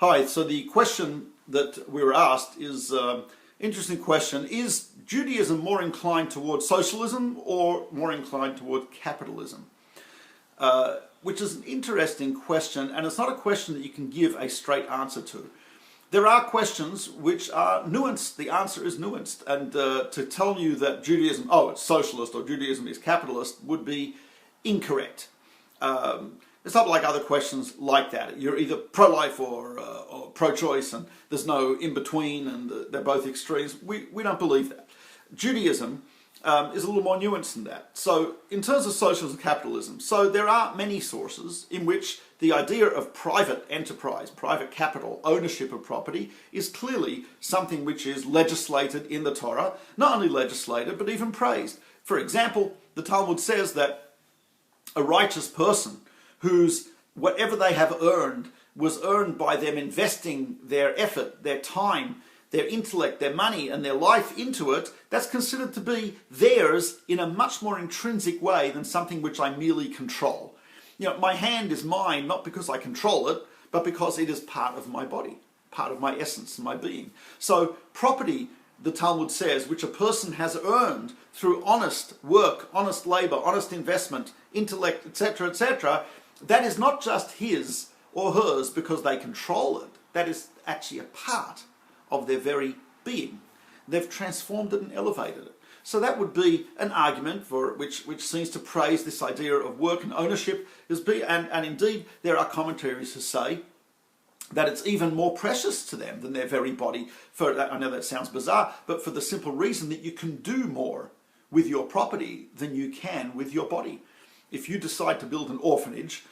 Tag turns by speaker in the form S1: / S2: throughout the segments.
S1: Hi, so the question that we were asked is an interesting question. Is Judaism more inclined toward socialism or more inclined toward capitalism? Which is an interesting question, and it's not a question that you can give a straight answer to. There are questions which are nuanced. The answer is nuanced, and to tell you that Judaism, oh, it's socialist or Judaism is capitalist would be incorrect. It's not like other questions like that. You're either pro-life or pro-choice, and there's no in-between, and they're both extremes. We don't believe that. Judaism is a little more nuanced than that. So in terms of socialism and capitalism, so there are many sources in which the idea of private enterprise, private capital, ownership of property is clearly something which is legislated in the Torah, not only legislated but even praised. For example, the Talmud says that a righteous person whose whatever they have earned was earned by them investing their effort, their time, their intellect, their money, and their life into it, that's considered to be theirs in a much more intrinsic way than something which I merely control. You know, my hand is mine not because I control it, but because it is part of my body, part of my essence and my being. So property, the Talmud says, which a person has earned through honest work, honest labor, honest investment, intellect, etc., that is not just his or hers because they control it. That is actually a part of their very being. They've transformed it and elevated it. So that would be an argument for which seems to praise this idea of work and ownership, and indeed there are commentaries who say that it's even more precious to them than their very body. I know that sounds bizarre, but for the simple reason that you can do more with your property than you can with your body. If you decide to build an orphanage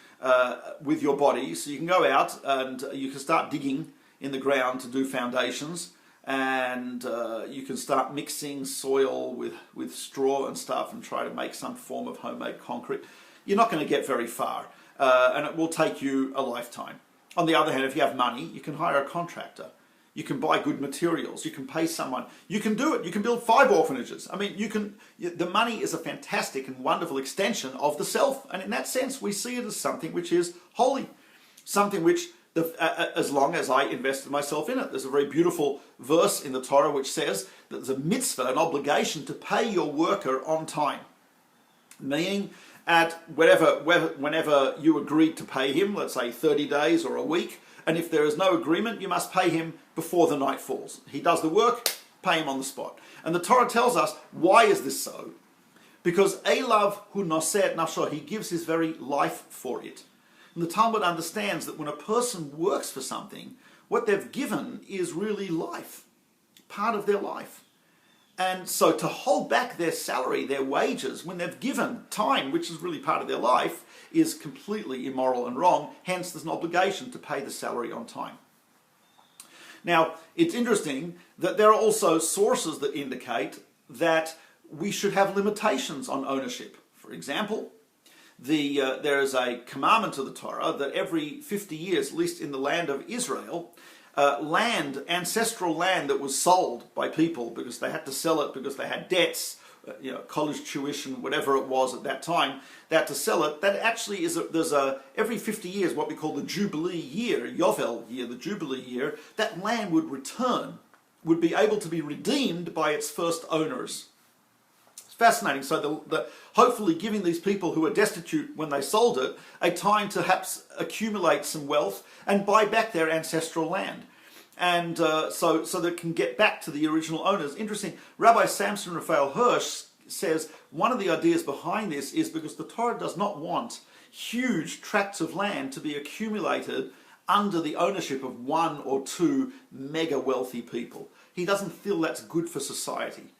S1: with your body, so you can go out and you can start digging in the ground to do foundations, and you can start mixing soil with straw and stuff and try to make some form of homemade concrete, you're not going to get very far, and it will take you a lifetime. On the other hand, if you have money, you can hire a contractor. You can buy good materials. You can pay someone. You can do it. You can build 5 orphanages. I mean, the money is a fantastic and wonderful extension of the self. And in that sense, we see it as something which is holy. Something which, as long as I invested myself in it. There's a very beautiful verse in the Torah which says that there's a mitzvah, an obligation to pay your worker on time. Meaning, whenever you agreed to pay him, let's say 30 days or a week, and if there is no agreement, you must pay him before the night falls. He does the work, pay him on the spot. And the Torah tells us, why is this so? Because Elav hu noseh et nafsho, he gives his very life for it. And the Talmud understands that when a person works for something, what they've given is really life, part of their life. And so to hold back their salary, their wages, when they've given time, which is really part of their life, is completely immoral and wrong. Hence, there's an obligation to pay the salary on time. Now, it's interesting that there are also sources that indicate that we should have limitations on ownership. For example, there is a commandment of the Torah that every 50 years, at least in the land of Israel, ancestral land that was sold by people because they had to sell it because they had debts, college tuition, whatever it was at that time, they had to sell it. That actually is every 50 years, what we call the Jubilee year, Yovel year, the Jubilee year, that land would be able to be redeemed by its first owners. It's fascinating. So hopefully giving these people who were destitute when they sold it a time to perhaps accumulate some wealth and buy back their ancestral land. And so that it can get back to the original owners. Interesting, Rabbi Samson Raphael Hirsch says one of the ideas behind this is because the Torah does not want huge tracts of land to be accumulated under the ownership of 1 or 2 mega wealthy people. He doesn't feel that's good for society.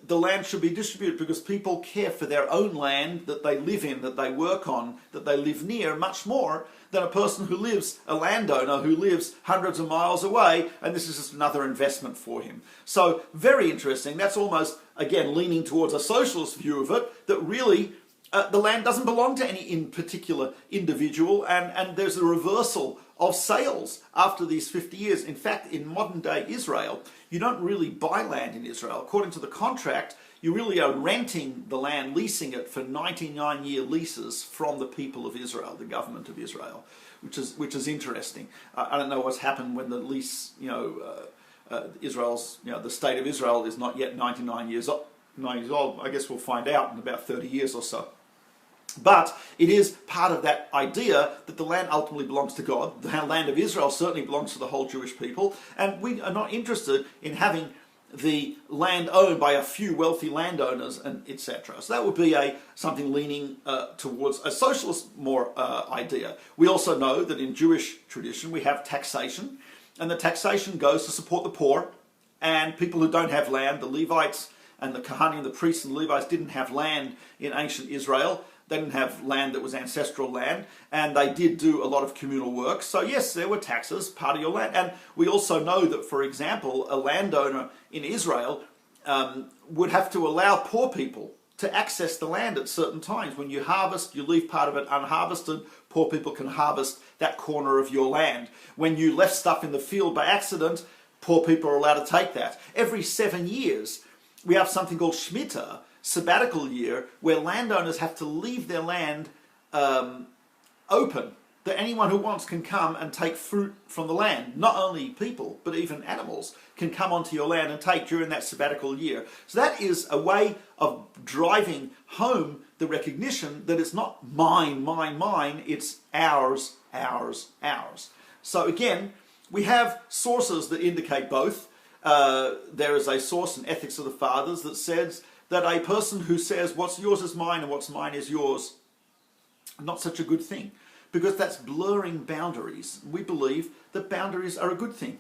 S1: The land should be distributed because people care for their own land that they live in, that they work on, that they live near, much more than a person a landowner who lives hundreds of miles away, and this is just another investment for him. So, very interesting. That's almost, again, leaning towards a socialist view of it, that really the land doesn't belong to any in particular individual, and there's a reversal of sales after these 50 years. In fact, in modern day Israel, you don't really buy land in Israel. According to the contract, you really are renting the land, leasing it for 99-year leases from the people of Israel, the government of Israel. which is interesting. I don't know what's happened when the lease, Israel's, the state of Israel is not yet 99 years old. I guess we'll find out in about 30 years or so. But it is part of that idea that the land ultimately belongs to God. The land of Israel certainly belongs to the whole Jewish people, and we are not interested in having the land owned by a few wealthy landowners, and etc. So that would be something leaning towards a socialist more idea. We also know that in Jewish tradition we have taxation, and the taxation goes to support the poor and people who don't have land. The Levites and the Kohanim, the priests and Levites, didn't have land in ancient Israel. They didn't have land that was ancestral land, and they did do a lot of communal work. So yes, there were taxes, part of your land. And we also know that, for example, a landowner in Israel would have to allow poor people to access the land at certain times. When you harvest, you leave part of it unharvested. Poor people can harvest that corner of your land. When you left stuff in the field by accident, poor people are allowed to take that. Every 7 years, we have something called Shemitah, sabbatical year, where landowners have to leave their land open, that anyone who wants can come and take fruit from the land. Not only people, but even animals can come onto your land and take during that sabbatical year. So that is a way of driving home the recognition that it's not mine, mine, mine, it's ours, ours, ours. So again, we have sources that indicate both. There is a source in Ethics of the Fathers that says that a person who says what's yours is mine and what's mine is yours, not such a good thing, because that's blurring boundaries. We believe that boundaries are a good thing.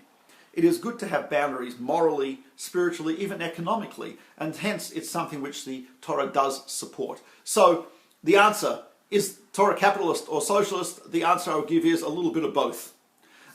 S1: It is good to have boundaries morally, spiritually, even economically, and hence it's something which the Torah does support. So the answer, is Torah capitalist or socialist? The answer I would give is a little bit of both.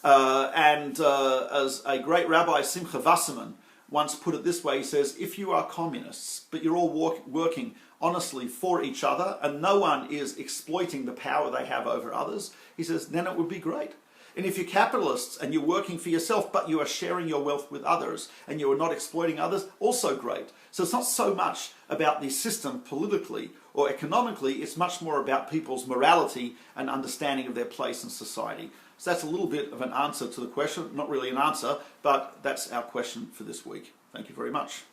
S1: As a great Rabbi, Simcha Wasserman, once put it this way, he says, if you are communists, but you're all working honestly for each other and no one is exploiting the power they have over others, he says, then it would be great. And if you're capitalists and you're working for yourself, but you are sharing your wealth with others and you are not exploiting others, also great. So it's not so much about the system politically or economically, it's much more about people's morality and understanding of their place in society. So that's a little bit of an answer to the question. Not really an answer, but that's our question for this week. Thank you very much.